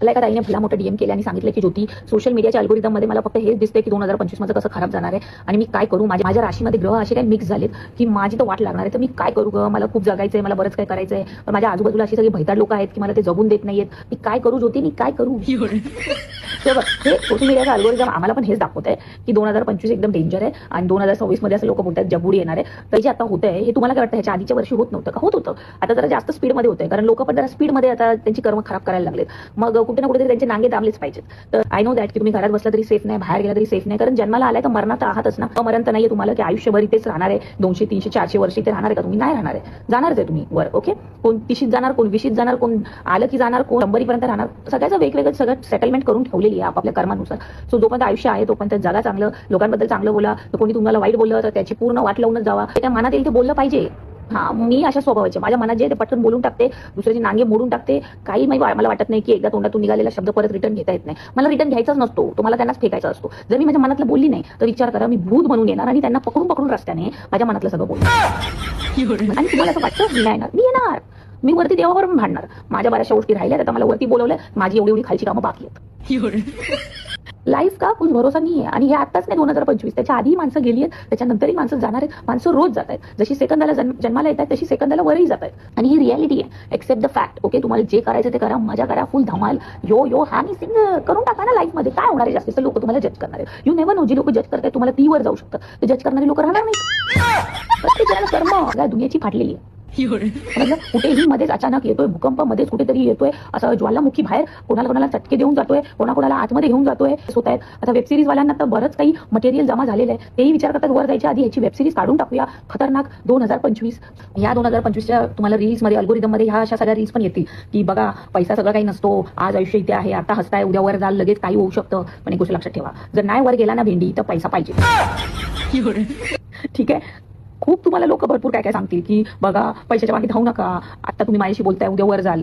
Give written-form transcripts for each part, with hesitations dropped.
मला एका ताईने भला मोठा डीएम केला आणि सांगितलं की ज्योती, सोशल मीडियाच्या अल्गोरिदममध्ये मला फक्त हेच दिसते की 2025 माझं कसं खराब जाणार आहे आणि मी काय करू, माझ्या राशीमध्ये ग्रह असे काही मिक्स झालेत की माझी तर वाट लागणार आहे. तर मी काय करू ग, मला खूप जगायचंय, मला बरंच काय करायचंय, पण माझ्या आजूबाजूला अशी सगळी भैताड लोक आहेत की मला ते जगून देत नाहीयेत. मी काय करू ज्योती, मी काय करू? तर हे सोशल मीडियाचा अल्गोरिदम आम्हाला पण हेच दाखवत आहे की 2025 एकदम डेंजर आहे आणि 2026 मध्ये असं लोक बोलतात जगबुडी येणार आहे. तर जे आता होत आहे हे तुम्हाला काय वाटतं, ह्याच्या आधीच्या वर्षी होत नव्हतं का? होत होतं. आता जरा जास्त स्पीडमध्ये होतंय, कारण लोक पण जरा स्पीडमध्ये आता त्यांची कर्म खराब करायला लागलेत. मग कुठे ना कुठेतरी त्यांचे नांगे दाबलेच पाहिजेत. तर आय नो दॅट की तुम्ही घरात बसला तरी सेफ नाही, बाहेर गेला तरी सेफ नाही, कारण जन्माला आलाय तर मरणार तर आहातच ना. मरण तर नाहीये तुम्हाला की आयुष्यभर इथेच राहणार आहे, 200 300 400 वर्ष इथे राहणार आहे का? तुम्ही नाही राहणार आहे, जाणारच आहे तुम्ही वर. ओके, कोण 30शीत जाणार, कोण 20शीत जाणार, कोण आलं की जाणार, कोण 100पर्यंत राहणार. सगळ्याचं वेगवेगळं सगळं सेटलमेंट करून ठेवलेली आहे आपापल्या कर्मानुसार. सो जोपर्यंत आयुष्य आहे तोपर्यंत जगा चांगलं, लोकांबद्दल चांगलं बोला. तर कोणी तुम्हाला वाईट बोललं तर त्याची पूर्ण वाट लावूनच जावा. त्या मनात येईल ते बोललं पाहिजे. हा, मी अशा स्वभावाचे, माझ्या मनात जे ते पटकन बोलून टाकते, दुसऱ्याची नांगे मोडून टाकते. काही मला वाटत नाही की एकदा तोंडातून निघालेला शब्द परत रिटर्न घेता येत नाही. मला रिटर्न घ्यायचाच नसतो, तुम्हाला त्यांनाच फेकायचा असतो. जर मी माझ्या मनातलं बोलली नाही तर विचार करा, मी भूत बनून येणार आणि त्यांना पकडून पकडून रस्त्याने माझ्या मनातलं सगळं बोलणार. आणि तुम्हाला असं वाटतं मी नाही येणार, मी येणार. मी वरती देवावर भांडणार. माझ्या बऱ्याचशा गोष्टी राहिल्या, आता मला वरती बोलवलं, माझी एवढी खालची कामं बाकी आहेत. लाईफ का कुछ भरोसा नाही आहे. आणि हे आताच नाही 2025, त्याच्या आधी माणसं गेली आहेत, त्याच्यानंतरही माणसं जाणार आहेत. माणसं रोज जात आहेत, जशी सेकंदाला जन्माला येत आहेत तशी सेकंदाला वरही जात आहेत. आणि ही रियालिटी आहे, एक्सेप्ट द फॅक्ट. ओके, तुम्हाला जे करायचं ते करा, मजा करा, फुल धमाल, यो यो हॅनी सिंग करून टाका ना. लाईफ मध्ये काय होणार आहे, जास्त लोक तुम्हाला जज करणार आहेत. यू नेव्हर नो, जी लोक जज करतात तुम्हाला ती वर जाऊ शकतात, ते जज करणारी लोक राहणार नाही. प्रत्येक कर्म दुनियाची फाटलेली आहे. कुठेही मध्येच अचानक येतोय भूकंप, मध्येच कुठेतरी येतोय असं ज्वालामुखी बाहेर, कोणाला चटके देऊन जातोय, कोणाला आतमध्ये घेऊन जातोय. होत आहेत आता वेबसिरीज वाल्यांना तर बरंच काही मटेरियल जमा झालेलं आहे. तेही विचार करतात वर जायच्या आधी ह्याची वेबसिरीज काढून टाकूया. खतरनाक 2025. या 2025च्या तुम्हाला रील्स मध्ये, अल्गोरिदम मध्ये ह्या अशा सगळ्या रील्स पण येतील की बघा, पैसा सगळं काही नसतो, आज आयुष्य इथे आहे, आता हसताय, उद्या वर जाल, लगेच काही होऊ शकतं. पण एक गोष्ट लक्षात ठेवा, जर नाही वर गेला ना भेंडी तर पैसा पाहिजे. ठीक आहे, खूप तुम्हाला लोक भरपूर काय काय सांगतील की बघा, पैशाच्या मागे धावू नका, आता तुम्ही माझ्याशी बोलताय, उद्या वर जाल.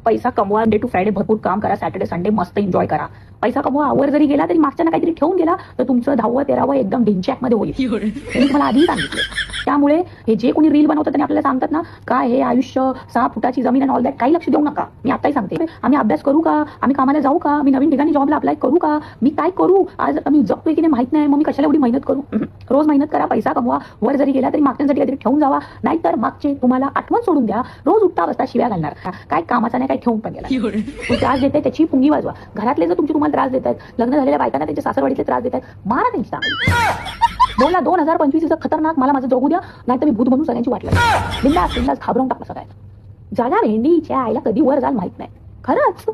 पैसा कमवा, डे टू फ्रायडे भरपूर काम करा, सॅटर्डे संडे मस्त एन्जॉय करा. पैसा कमवा, वर जरी गेला तरी मागच्यानं काहीतरी ठेवून गेला तर तुमचं 10वं 13वं एकदम ढिंचॅक मध्ये होईल. मी तुम्हाला आधी सांगितलं. त्यामुळे हे जे कोणी रील बनवतात आणि आपल्याला सांगतात ना, काय हे आयुष्य 6 फुटाची जमीन आणि ऑल दॅट, काही लक्ष देऊ नका. मी आताही सांगते, आम्ही अभ्यास करू का, आम्ही कामाला जाऊ का, मी नवीन ठिकाणी जॉबला अप्लाय करू का, मी काय करू, आज आम्ही जगतोय की नाही माहित नाही, मग मी कशाला एवढी मेहनत करू. रोज मेहनत करा, पैसा कमवा, वर जरी गेला तरी मागच्यांसाठी काहीतरी ठेवून जावा, नाहीतर मागचे तुम्हाला आठवण सोडून द्या. रोज उठता बसता शिव्या घालणार, काय कामाचा नाही, काय ठेवून पण गेला. त्रास देते त्याची पुंगी वाजवा. घरातले जर तुम्हाला त्रास देत आहेत, लग्न झालेल्या बायकांना त्यांच्या सासरवाडीतले त्रास देत आहेत, मारा त्यांची चांगली. बोला 2025 खतरनाक, मला माझं जगू द्या, नाहीतर मी भूत बनून सगळ्यांची वाटलं. बिंदास घाबरवून टाकलं सगळ्यांना. जागा भेंडीच्या आईला कधी वर जाल माहित नाही खरंच.